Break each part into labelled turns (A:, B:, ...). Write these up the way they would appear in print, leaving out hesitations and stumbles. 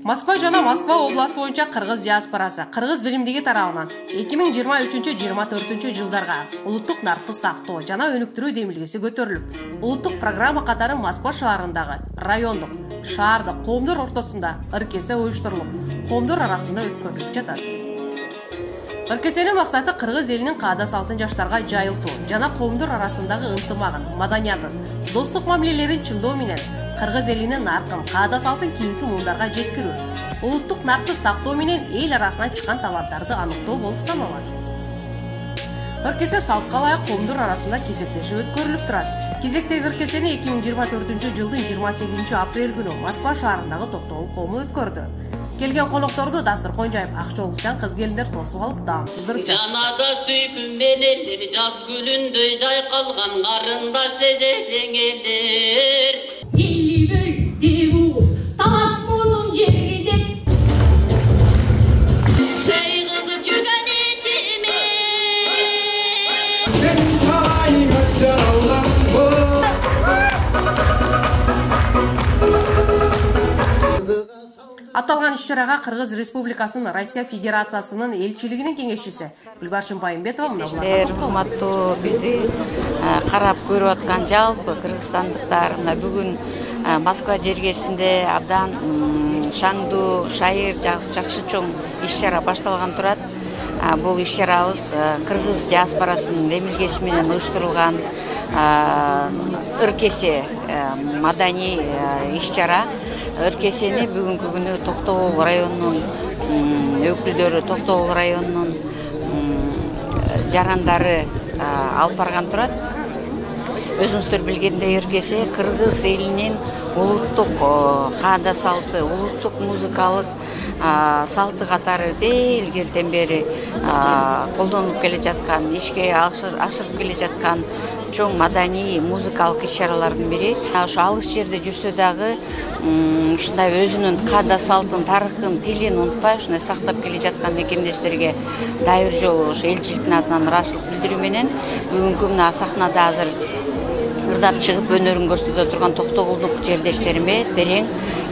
A: Москва жана Москва обласы боюнча кыргыз диаспорасы кыргыз биримдиги тарабынан 2023-24 жылдарга улуттук наркты сактоо жана өнүктүрүү демилгеси көтөрүлүп, улуттук программа катары Москва шаарындагы райондук, шаардык коомдор ортосунда ыркесе уюштурулуп, коомдор арасында өткөрүлүп жатат. Ыркесенин максаты кыргыз элинин каада салтын жаштарга жайылтуу жана коомдор арасындагы ынтымагын, маданиятын, достук мамилелерин чыңдоо менен кыргыз элинин наркын, каада салтын кийинки муундарга жеткирүү, улуттук наркты сактоо менен эл арасына чыккан талаптарды аныктоо болуп саналат. Ыркесе салтка ылайык коомдор арасында кезектешип өткөрүлүп турат. Кезектеги ыркесени 2024 жылдын 28 апрель күнү Москва шаарындагы Токтогул коому өткөрдү. Келген конокторду дастаркан жайып, акчолукчан кыз-келиндер тосуп алып даамсыздырып жатышты.
B: Жанада сүйкүмбенелер, жаз күнүндөй жайкалган карындаш эже-жеңелер.
C: Эли бөлдү угуп, талас мунун жери деп.
B: Сей кызып жүргөн эжеме.
D: Сен калайын жаралган
A: Аталган иш-чарага Кыргыз Республикасынын Россия Федерациясынын элчилигинин кеңешчиси Гүлбаршын Байымбетова мына
E: урматтуу бизди карап көрүп аткан жалпы кыргызстандыктар бүгүн Москва жергесинде абдан шаңдуу, шайыр, жакшы чоң иш-чара башталган турат. Бул иш-чарабыз кыргыз диаспорасынын демилгеси менен уюштурулган ыркесе маданий иш-чара. Ыркесени бүгүнкү күнү Токтогул районунун өкүлдөрү, Токтогул районунун жарандары алып барган турат. Өзүңүздөр билгендей ыркесе кыргыз элинин улуттук каада салты, улуттук музыкалык салты катары илгертен бери колдонулуп келе жаткан, ишке ашырып келе жаткан чоң маданий музыкалык иш-чаралардын бири. Ошо алыс жерде жүрсө дагы ушундай өзүнүн каада салтын, тарыхын, тилин унутпай ушундай сактап келе жаткан мекендештерге дайыр жолу ошо элчиликтин атынан ыраазычылык билдирүү менен бүгүнкү мына сахнада азыр ырдап чыгып өнөрүн көрсөтө турган Токтогулдук жердештериме терең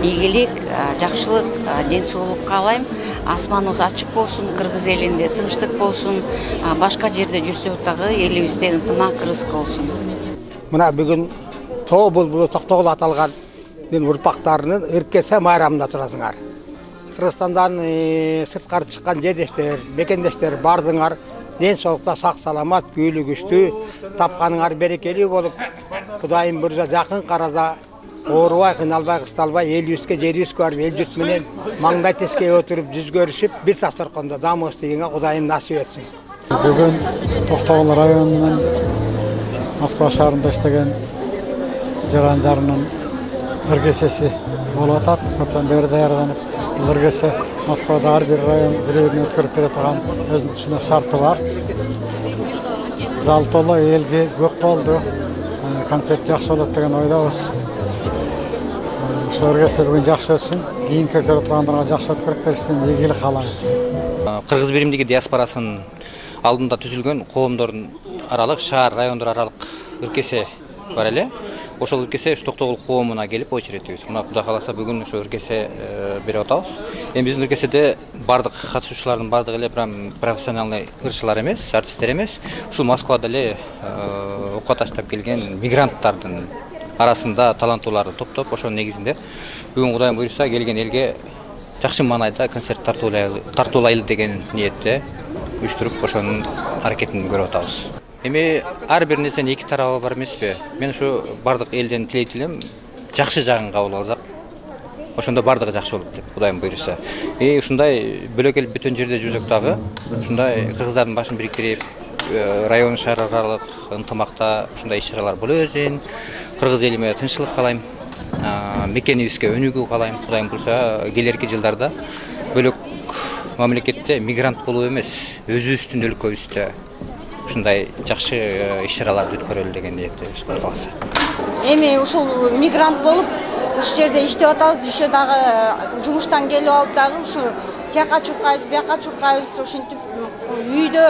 E: ийгилик, жакшылык, ден соолук каалайм. Асманыбыз ачык болсун, кыргыз элинде тынчтык болсун, башка жерде жүрсөк дагы элибизде ынтымак, ырыскы болсун.
F: Мына бүгүн Токтогул аталган урпактарынын ыркесе майрамында турасыңар. Кыргызстандан сырткары чыккан жердештер, мекендештер бардыңар. Ден соолукта сак саламат, күйлүү күчтүү, тапканыңар берекелүү болуп, Кудайым буржа жакын карада оорубай, кыйналбай, кысталбай, элибизге, жерибизге барып, эл журт менен маңдай тескей отуруп, жүз көрүшүп, бир дасторкондо дамыгыстыгыңа Кудайым насип этсин.
G: Бүгүн Токтогул районунун Москва шаарында иштеген жарандарынын ыркесеси болуп атат. Көптөн бери даярданып, ыркесе Москвада ар бир район бири-бирин өткөрүп бере турган өзүнүн ичинде шарты бар. Зал толо, элге көп болду. Концерт жакшы болот деген ойдобуз. Ошо ыркесе бүгүн жакшы өтсүн, кийинки көрүп тургандарга жакшы өткөрүп беришсин, ийгилик каалайбыз.
H: Кыргыз биримдиги диаспорасынын алдында түзүлгөн коомдордун аралык, шаар, райондор аралык ыркесе бар эле. Ошол ыркесе Токтогул коомуна келип очередибиз. Мына Кудай кааласа бүгүн ошо ыркесе берип атабыз. Эми биздин ыркеседе бардык катышуучулардын бардыгы эле профессионалдуу ырчылар эмес, артисттер эмес. Ушул Москвада эле окко таштап келген мигранттардын арасында таланттууларды топтоп, ошонун негизинде бүгүн Кудайым буйруса келген элге жакшы маанайда концерт тартуулайлы деген ниетте уюштуруп, ошонун аракетин көрүп атабыз. Эми ар бир нерсенин эки тарабы бар эмеспи? Мен ушу бардык элден тилейт элем, жакшы жагын кабыл алсак, ошондо бардыгы жакшы болот деп Кудайым буйруса. Ушундай бөлөкөл бүтөн жерде жүрсөк дагы, ушундай кыргыздардын башын бириктирип, район шаар аралык ынтымакта ушундай иш-чаралар боло берсин. Кыргыз элиме тынччылык каалайм, мекенибизге өнүгүү каалайм. Кудайым буйруса, келерки жылдарда бөлөк мамлекетте мигрант болуу эмес, өзүбүздүн өлкөбүздө ушундай жакшы иш-чараларды өткөрөлү деген ниеттебиз, Кудай кааласа.
I: Эми ушул мигрант болуп, ушул жерде иштеп атабыз, еще дагы жумуштан келип алып дагы ушу тияка чуркайбыз, бияка чуркайбыз, ошентип үйдө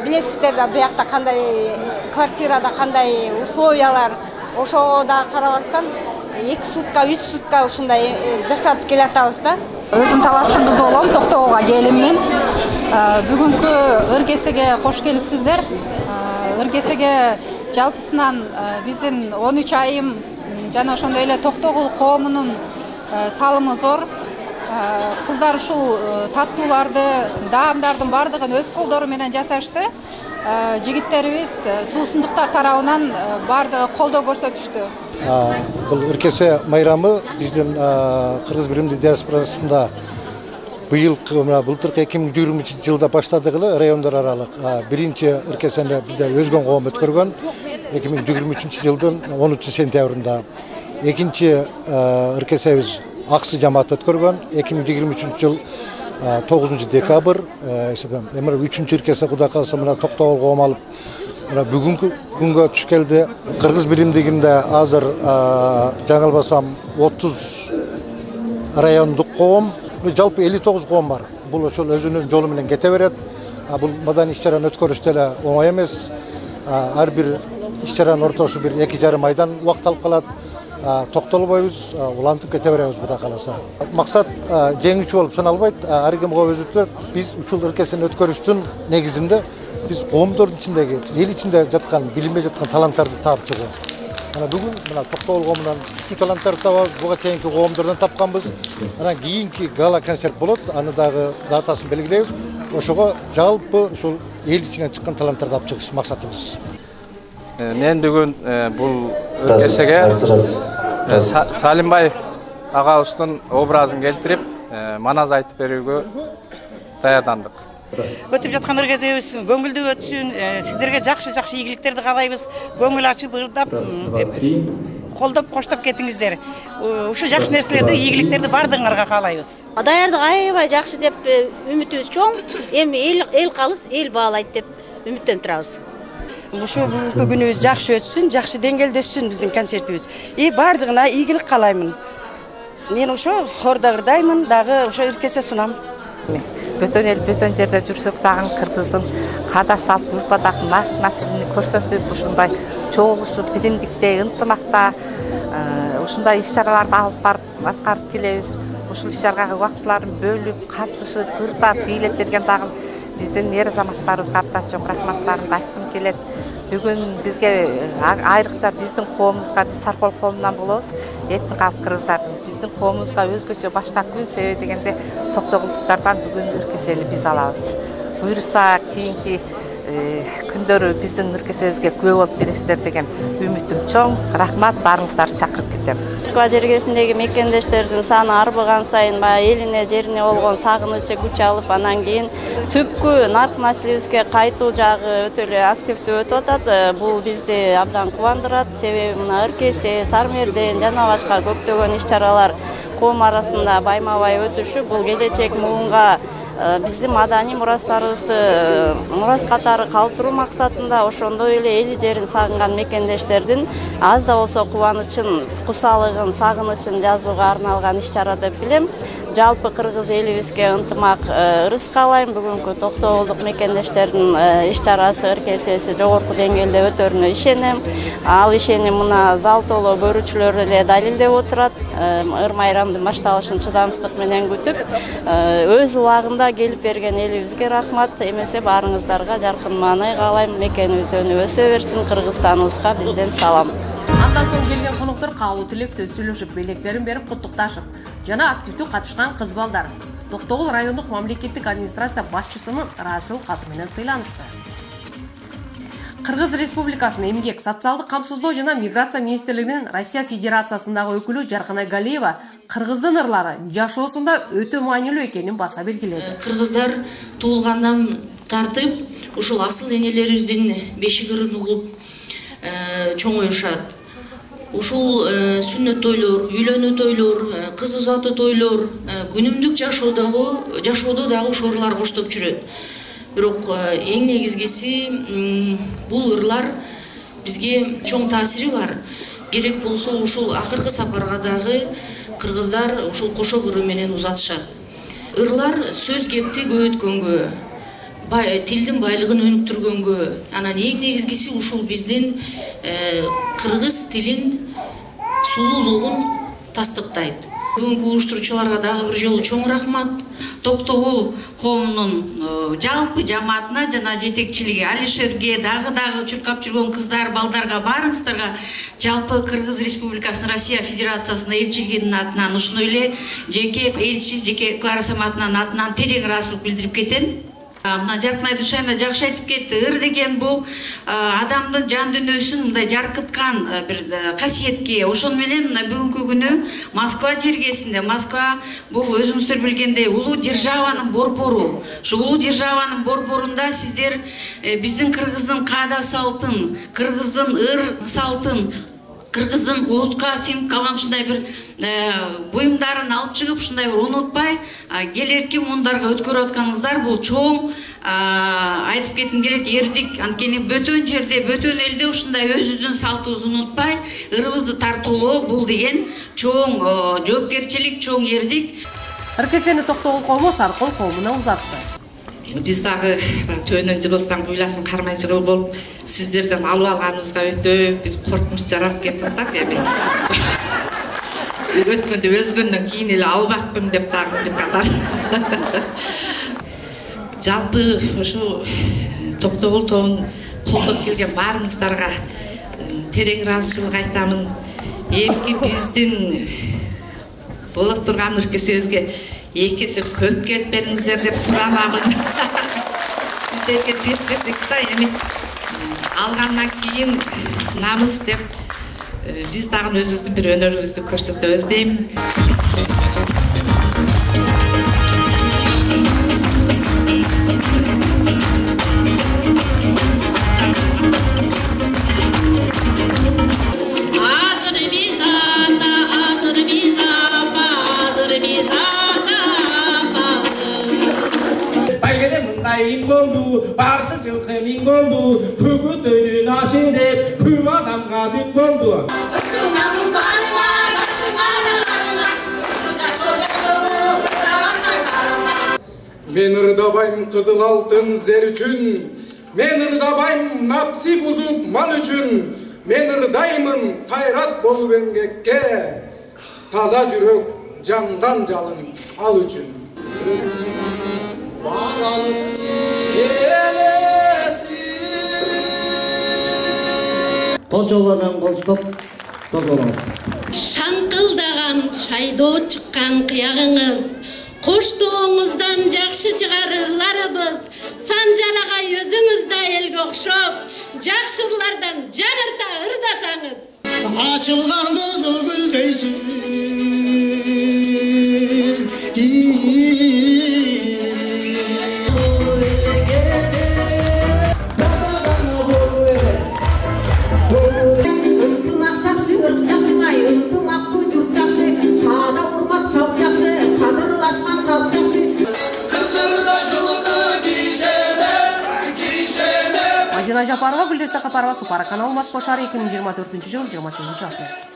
I: билесиздер да биякта кандай квартирада кандай условиялар ошого да карабастан 2 сутка 3 сутка ушундай жасап келатабыз да.
J: Өзүм Таластын кызы болом, Токтогулга келиммин. Бүгүнкү ыркесеге кош келипсиздер. Ыркесеге жалпысынан биздин 13 айым жана ошондой эле Токтогул коомунун салымы зор. Кыздар ушул таттууларды, даамдардын бардыгын өз колдору менен жасашты. Жигиттерибиз суусундуктар тарабынан бардыгы колдоо көрсөтүштү.
G: Бул ыркесе майрамы биздин кыргыз биримдик диаспорасында былтыркы 2023 жылда баштадык эле райондор аралык биринчи ыркесени бизде өзгөн коом өткөргөн 2023 жылдын 13 сентябрында. Экинчи ыркесебиз Аксы жамаат өткөргөн 2023 жыл 9 декабрь. Эмне үчүнчү ыркесе кудай кааласа мына Токтогул коом алып бүгүнкү күнгө түш келди. Кыргыз биримдигинде азыр жаңылбасам 30 райондук коом, жалпы 59 коом бар. Бул ошол өзүнүн жолу менен кете берет. Бул маданий иш-чараны өткөрүш деле оңой эмес. Ар бир иш-чаранын ортосу бир 2,5 айдан убакыт алып калат. Токтолбойбуз, улантып кете беребиз кудай кааласа. Максат жеңүүчү болуп саналбайт. Ар ким өзүтөт. Биз ушул ыркесени өткөрүштүн негизинде биз коомдордун ичиндеги, эл ичинде жаткан, билинбей жаткан таланттарды таап чыгуу. Ana бүгүн мына Токтогул коомунан күчтүү таланттарды табабыз. Буга чейинки коомдордон тапканбыз. Ana кийинки гала концерт болот. Аны дагы датасын белгилейбиз. Ошого жалпы ушул эл ичинен чыккан таланттарды алып чыгыш максатыбыз.
K: Мен бүгүн бул ыркесеге Салимбай агабыздын образын келтирип, маназ айтып берүүгө даярдандык.
L: Өтүп жаткан ыркесебиз көңүлдүү өтсүн, сиздерге жакшы ийгиликтерди каалайбыз. Көңүл ачып, ырдап, колдоп, коштоп кетиңиздер. Ушу жакшы нерселерди, ийгиликтерди бардыгыңарга каалайбыз.
M: Даярдык аябай жакшы деп үмүтүбүз чоң. Эми эл калыс, эл баалайт деп үмүттөнүп турабыз.
L: Ушу бүгүнкү күнүбүз жакшы өтсүн, жакшы деңгээлде өтсүн биздин концертибиз. Бардыгына ийгилик каалаймын. Мен ошо хордо ырдаймын, дагы ошо ыркесе сунам.
E: Бөтөн эл бөтөн жерде жүрсөк дагы кыргыздын када салт урпадак наслини көрсөтүп ушундай чогулушуп биримдикте ынтымакта ушундай иш-чараларды алып барып аткарып келебиз. Ушул иш-чарага убактыларын бөлүп, катышып, ырдап, бийлеп берген дагы биздин эр азаматтарыбызга абдан чоң рахматтарымды айткым келет. Бүгүн бизге айрыкча биздин коомубузга, биз Саркол коомунан болобуз. Этник калк кыргыздардын биздин коомубузга өзгөчө башка күн себеби дегенде токтогулдуктардан бүгүн ыркесени биз алабыз. Буюрса кийинки күндөрү биздин ыркесебизге күбө болуп бересиздер деген үмүтүм чоң. Рахмат, баарыңыздарды чакырып кетем.
N: Москва жергесиндеги мекендештердин саны арбыган сайын элине жерине болгон сагынычы күч алып, анан кийин түпкү нарк маселебизге кайтуу жагы өтө эле активдүү өтүп атат. Бул бизди абдан кубандырат. Себеби мына ыркесе, Сармерден жана башка көптөгөн иш-чаралар коом арасында байма-бай өтүшүп, бул келечек муунга биздин маданий мурастарыбызды мурас катары калтыруу максатында ошондой эле эли жерин сагынган мекендештердин аз да болсо кубанычын, кусалыгын, сагынычын жазууга арналган иш-чара деп билем. Жалпы кыргыз элибизге ынтымак, ырыс каалайм. Бүгүнкү токтогулдук мекендештердин иш-чарасы, ыркесеси жогорку деңгээлде өтөрүнө ишенем. Ал ишеним мына зал толо көрүүчүлөр эле далилдеп отурат. Ыр майрамдын башталышын чыдамсыздык менен күтүп, өз убагында келип берген элибизге рахмат. Эмесе баарыңыздарга жаркын маанай каалайм. Мекенибиз өнүп өсө берсин. Кыргызстаныбызга бизден салам.
A: Андан соң келген коноктор каалуу тилек сөз сүйлөшүп, белектерин берип куттукташып, жана активдүү катышкан кыз балдар Токтогул райондук мамлекеттик администрация башчысынын ыраазычылык каты менен сыйланышты. Кыргыз Республикасынын эмгек, социалдык камсыздоо жана миграция министрлигинин Россия Федерациясындагы өкүлү Жаркынай Галиева кыргыздын ырлары жашоосунда өтө маанилүү экенин баса белгиледи.
O: Кыргыздар туулгандан тартып, ушул асыл энелерибиздин бешик ырын угуп чоңоюшат. Ушул сүннөт тойлор, үйлөнүү тойлор, кыз узатуу тойлор күнүмдүк жашоодо дагы ушул ырлар коштоп жүрөт. Бирок эң негизгиси бул ырлар бизге чоң таасири бар. Керек болсо ушул акыркы сапарга дагы кыргыздар ушул кошо ыры менен узатышат. Ырлар сөз кепти көбөйткөнгө, тилдин байлыгын өнүктүргөнгө, анан эң негизгиси ушул биздин кыргыз тилин сулуулугун тастыктайт. Бүгүнкү уюштуруучуларга дагы бир жолу чоң рахмат. Токтогул коомунун жалпы жамаатына жана жетекчилиги Алишерге, дагы чуркап жүргөн кыздар, балдарга, баарыңыздарга жалпы Кыргыз Республикасынын Россия Федерациясына элчилигинин атынан, ушундой эле жеке элчи, жеке Клара Саматовнанын атынан терең ыраазычылык билдирип кетем. Мына Жаркынай Душайна жакшы айтып кетти. Ыр деген бул адамдын жан дүйнөсүн мындай жаркыткан бир касиетке. Ошон менен мына бүгүнкү күнү Москва жергесинде, Москва бул өзүңүздөр билгендей улуу державанын борбору. Ушул улуу державанын борборунда сиздер биздин кыргыздын каада салтын, кыргыздын ыр салтын, кыргыздын улутка сиңип калган ушундай бир буюмдарын алып чыгып, ушундай бир унутпай келерки муундарга өткөрүп атканыңыздар бул чоң айтып кетким келет, эрдик. Анткени бөтөн жерде, бөтөн элде ушундай өзүбүздүн салтыбызды унутпай, ырыбызды тартуулоо бул деген чоң жоопкерчилик, чоң эрдик.
A: Ыркесени Токтогул коому Саркол коомуна узатты.
P: Биз дагы төөнөн жыгылсаң буйласын кармай жыгыл болуп, сиздерден алып алганыбызга өтө бир коркунуч жаралып кетип атат эми. Өткөндө өзгөндөн кийин эле албакпын деп дагы бир катар. Жалпы ошо Токтогул тобун колдоп келген баарыңыздарга терең ыраазычылык айтамын. Эки биздин болуп турган ыркесебизге эки эсе көп кетпеңиздер деп суранамын. Сиздерге жетпесек да эми алгандан кийин намыс деп биз дагы өзүбүздүн бир өнөрүбүздү көрсөтөбүз дейм.
D: 인공부 박스 정세 인공부 그것들이 나시네 그와 담가 인공부 мен ырдабайм кызыл алтын зер үчүн, мен ырдабайм напси бузуп мал үчүн, мен ырдаймын кайрат болуп эмгекке, таза жүрөк жанган жалын ал үчүн.
Q: Колчолор менен колуштуп козголоңуз.
R: Шаңкылдаган шайдоо чыккан кыягыңыз, коштооңуздан жакшы чыгарырларыбыз, Санжар агай өзүңүз да элге окшоп, жакшылардан жагырта ырдасаңыз.
Q: Ачылган кызыл гүлдейсиң,
A: Мадина Жапарова, Гүлдер Сакапарова, Супара канал, Москва шары 2024 жыл 28 апрель.